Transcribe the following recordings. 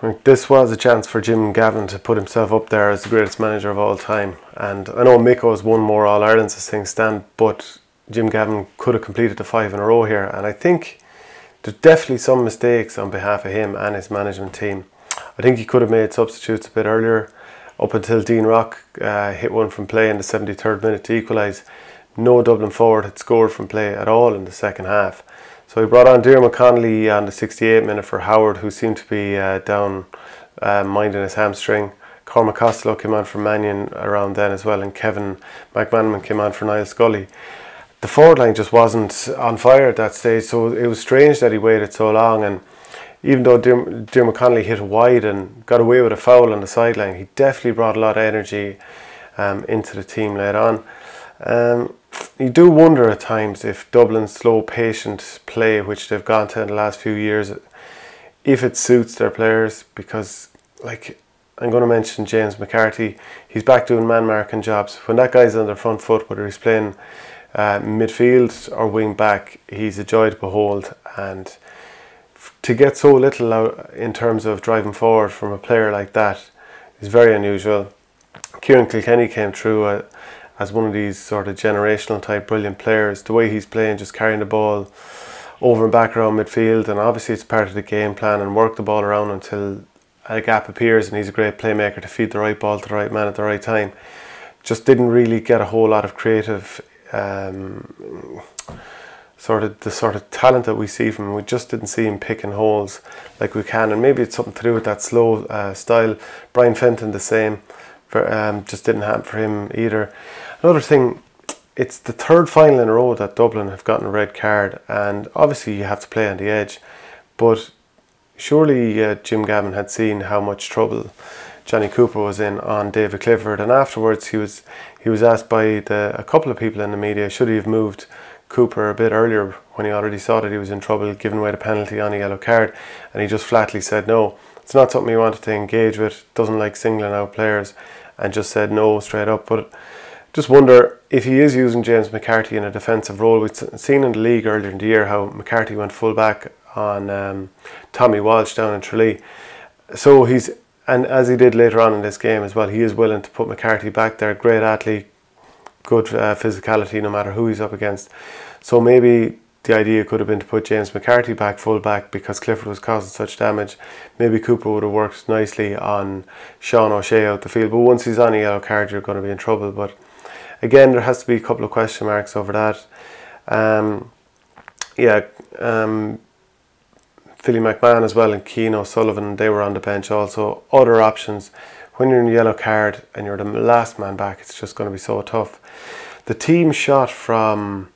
Like, this was a chance for Jim Gavin to put himself up there as the greatest manager of all time. And I know Miko's won more All-Irelands as things stand, but Jim Gavin could have completed the 5 in a row here. And I think there's definitely some mistakes on behalf of him and his management team. I think he could have made substitutes a bit earlier, up until Dean Rock hit one from play in the 73rd minute to equalise. No Dublin forward had scored from play at all in the second half. So he brought on Diarmuid Connolly on the 68th minute for Howard, who seemed to be down minding his hamstring. Cormac Costello came on for Mannion around then as well, and Kevin McManaman came on for Niall Scully. The forward line just wasn't on fire at that stage, so it was strange that he waited so long. And even though Diarmuid Connolly hit wide and got away with a foul on the sideline, he definitely brought a lot of energy into the team later on. You do wonder at times if Dublin's slow, patient play, which they've gone to in the last few years, if it suits their players, because, like, I'm going to mention James McCarthy. He's back doing man-marking jobs. When that guy's on their front foot, whether he's playing midfield or wing back, he's a joy to behold. And to get so little out in terms of driving forward from a player like that is very unusual. Kieran Kilkenny came through as one of these sort of generational type brilliant players. The way he's playing, just carrying the ball over and back around midfield, and obviously it's part of the game plan, and work the ball around until a gap appears, and he's a great playmaker to feed the right ball to the right man at the right time. Just didn't really get a whole lot of creative sort of talent that we see from him. We just didn't see him picking holes like we can, and maybe it's something to do with that slow style. Brian Fenton the same, just didn't happen for him either. Another thing, it's the third final in a row that Dublin have gotten a red card, and obviously you have to play on the edge, but surely Jim Gavin had seen how much trouble Johnny Cooper was in on David Clifford, and afterwards he was asked by a couple of people in the media, should he have moved Cooper a bit earlier when he already saw that he was in trouble, giving away the penalty on a yellow card, and he just flatly said no. It's not something he wanted to engage with, doesn't like singling out players, and just said no straight up. But just wonder if he is using James McCarthy in a defensive role. We've seen in the league earlier in the year how McCarthy went full back on Tommy Walsh down in Tralee. So and as he did later on in this game as well, he is willing to put McCarthy back there. Great athlete, good physicality no matter who he's up against. So maybe the idea could have been to put James McCarthy back full back because Clifford was causing such damage. Maybe Cooper would have worked nicely on Sean O'Shea out the field, but once he's on a yellow card you're going to be in trouble. But again, there has to be a couple of question marks over that. Philly McMahon as well and Keane O'Sullivan, they were on the bench also. Other options, when you're in a yellow card and you're the last man back, it's just going to be so tough. The team shot from,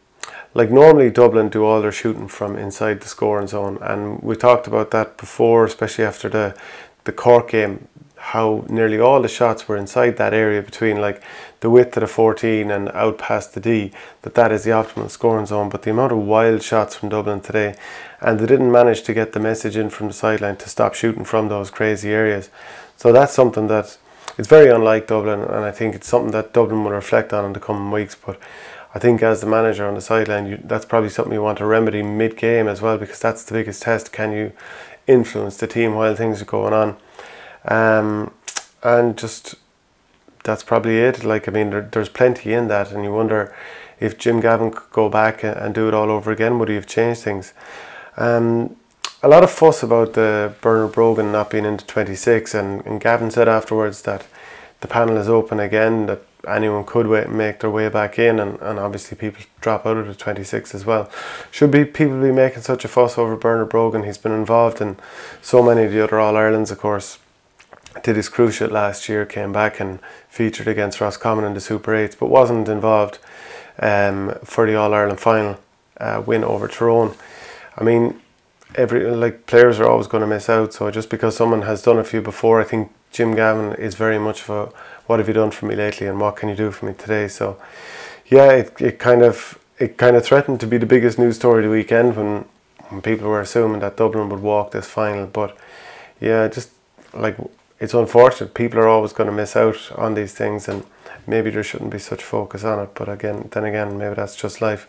like, normally Dublin do all their shooting from inside the scoring zone, and we talked about that before, especially after the Cork game, how nearly all the shots were inside that area between like the width of the 14 and out past the D, that is the optimal scoring zone. But the amount of wild shots from Dublin today, and they didn't manage to get the message in from the sideline to stop shooting from those crazy areas. So that's something that it's very unlike Dublin, and I think it's something that Dublin will reflect on in the coming weeks. But I think as the manager on the sideline, that's probably something you want to remedy mid-game as well, because that's the biggest test. Can you influence the team while things are going on? And just that's probably it. Like, I mean, there's plenty in that, and you wonder if Jim Gavin could go back and do it all over again, would he have changed things? A lot of fuss about the Bernard Brogan not being into 26, and Gavin said afterwards that the panel is open again, that anyone could make their way back in, and obviously people drop out of the 26 as well. Should people be making such a fuss over Bernard Brogan? He's been involved in so many of the other All-Irelands, of course. Did his cruciate last year, came back and featured against Roscommon in the Super 8s, but wasn't involved for the All-Ireland final win over Tyrone. I mean, players are always going to miss out, so just because someone has done a few before, I think Jim Gavin is very much of a what have you done for me lately and what can you do for me today. So yeah, it kind of threatened to be the biggest news story of the weekend when people were assuming that Dublin would walk this final. But yeah, just like, it's unfortunate. People are always going to miss out on these things, and maybe there shouldn't be such focus on it. But then again, maybe that's just life.